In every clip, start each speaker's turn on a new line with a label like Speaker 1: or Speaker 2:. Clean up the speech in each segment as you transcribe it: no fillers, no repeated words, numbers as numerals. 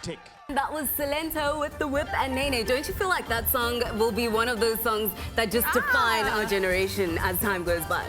Speaker 1: Tick.
Speaker 2: That was Silento with The Whip and Hn9. Don't you feel like that song will be one of those songs that just define our generation as time goes by?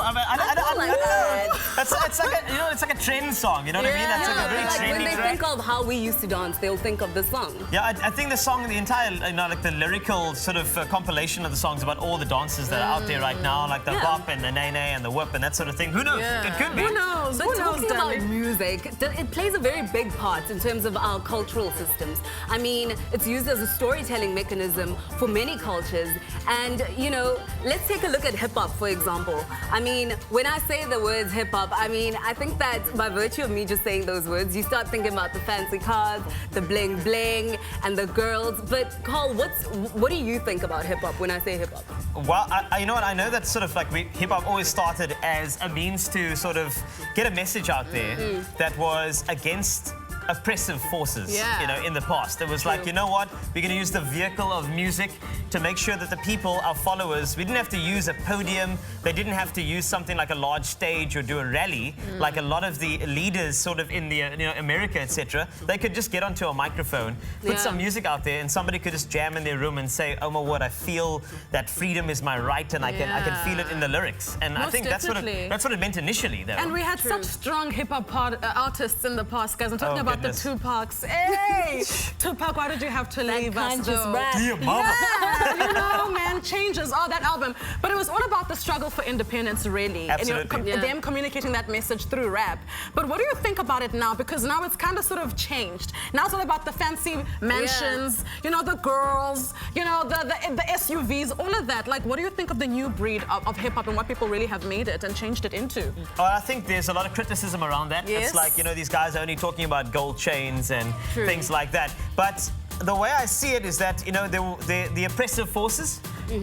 Speaker 3: I don't know. It's like a, it's like a trend song. You know what I mean? That's like a very
Speaker 2: like
Speaker 3: trendy
Speaker 2: when they
Speaker 3: track.
Speaker 2: think of how we used to dance, they'll think of this song.
Speaker 3: Yeah, I think the song, the entire, like the lyrical sort of compilation of the songs about all the dances that are out there right now, like the bop and the Hn9 and the whip and that sort of thing. Who knows? It could be.
Speaker 2: Who knows? But talking about music, it plays a very big part in terms of our cultural systems. I mean, it's used as a storytelling mechanism for many cultures. And, you know, let's take a look at hip-hop, for example. I mean, when I say the words hip-hop, I mean, I think that by virtue of me just saying those words, you start thinking about the fancy cars, the bling-bling, and the girls. But, Carl, what do you think about hip-hop when I say hip-hop?
Speaker 3: Well, you know what, I know that sort of like hip-hop always started as a means to sort of get a message out there that was against oppressive forces, you know, in the past. It was like, you know what, we're going to use the vehicle of music to make sure that the people, our followers, we didn't have to use a podium, they didn't have to use something like a large stage or do a rally, like a lot of the leaders sort of in the, you know, America, etc. They could just get onto a microphone, put some music out there, and somebody could just jam in their room and say, oh my word, I feel that freedom is my right, and I can feel it in the lyrics. And I think that's what it meant initially, though.
Speaker 4: And we had such strong hip-hop artists in the past, guys. I'm talking about the Tupacs. Hey! Tupac, why did you have to leave us, though?
Speaker 3: Dear mama.
Speaker 4: Yeah, you know, man, Changes, that album. But it was all about the struggle for independence, really.
Speaker 3: Absolutely.
Speaker 4: And them communicating that message through rap. But what do you think about it now? Because now it's kind of sort of changed. Now it's all about the fancy mansions, you know, the girls, you know, the SUVs, all of that. Like, what do you think of the new breed of hip-hop and what people really have made it and changed it into?
Speaker 3: Well, I think there's a lot of criticism around that. It's like, you know, these guys are only talking about gold chains and things like that. But the way I see it is that, you know, the oppressive forces,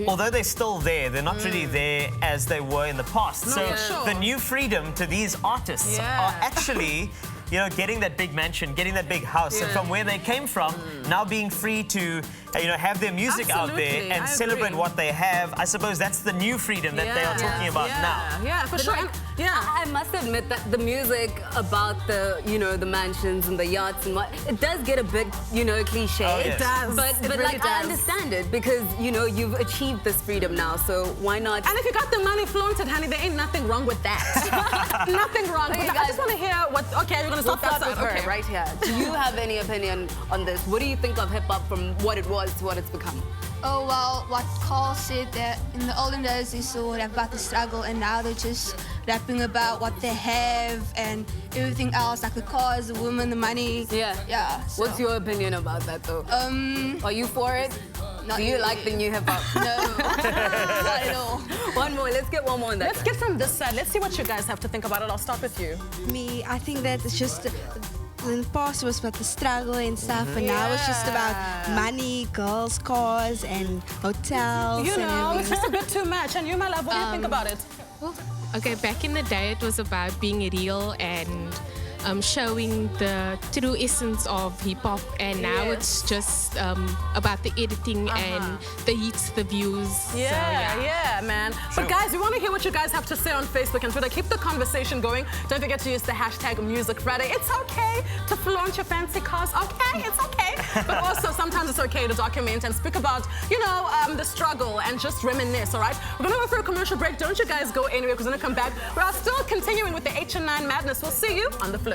Speaker 3: although they're still there, they're not really there as they were in the past. So the new freedom to these artists are actually, you know, getting that big mansion, getting that big house, and from where they came from, now being free to, you know, have their music out there and celebrate what they have. I suppose that's the new freedom that they are talking about now.
Speaker 4: Yeah, for sure.
Speaker 2: I must admit that the music about the, you know, the mansions and the yachts and what, it does get a bit, you know, cliche.
Speaker 3: Oh, yes.
Speaker 4: It does.
Speaker 2: But
Speaker 4: really
Speaker 2: like, I understand it because, you know, you've achieved this freedom now, so why not?
Speaker 4: And if you got the money flaunted, honey, there ain't nothing wrong with that. Nothing wrong with that. I just want to hear what, okay, you're going to start that
Speaker 2: with her right here. Do you have any opinion on this? What do you think of hip-hop from what it was to what it's become?
Speaker 5: Oh, well, what Carl said, that in the olden days they saw about the struggle, and now they're just rapping about what they have and everything else, like the cars, the women, the money. Yeah. So.
Speaker 2: What's your opinion about that, though? Are you for it? Do you like the new hip-hop?
Speaker 5: No, not at all.
Speaker 2: One more. Let's get one more on that.
Speaker 4: Let's get from this side. Let's see what you guys have to think about it. I'll start with you.
Speaker 6: Me, I think that it's just... In the past it was about the struggle and stuff, and now it's just about money, girls, cars, and hotels.
Speaker 4: You know, it's just a bit too much. And you, my love, what do you think about it?
Speaker 7: Okay, back in the day, it was about being real and showing the true essence of hip-hop, and now it's just about the editing and the hits, the views.
Speaker 4: Yeah, man. But guys, we want to hear what you guys have to say on Facebook and Twitter. Keep the conversation going. Don't forget to use the hashtag Music Friday. It's okay to flaunt your fancy cars, okay? It's okay. But also, sometimes it's okay to document and speak about, you know, the struggle and just reminisce, all right? We're going to go for a commercial break. Don't you guys go anywhere because we're going to come back. We're still continuing with the Hn9 madness. We'll see you on the flip.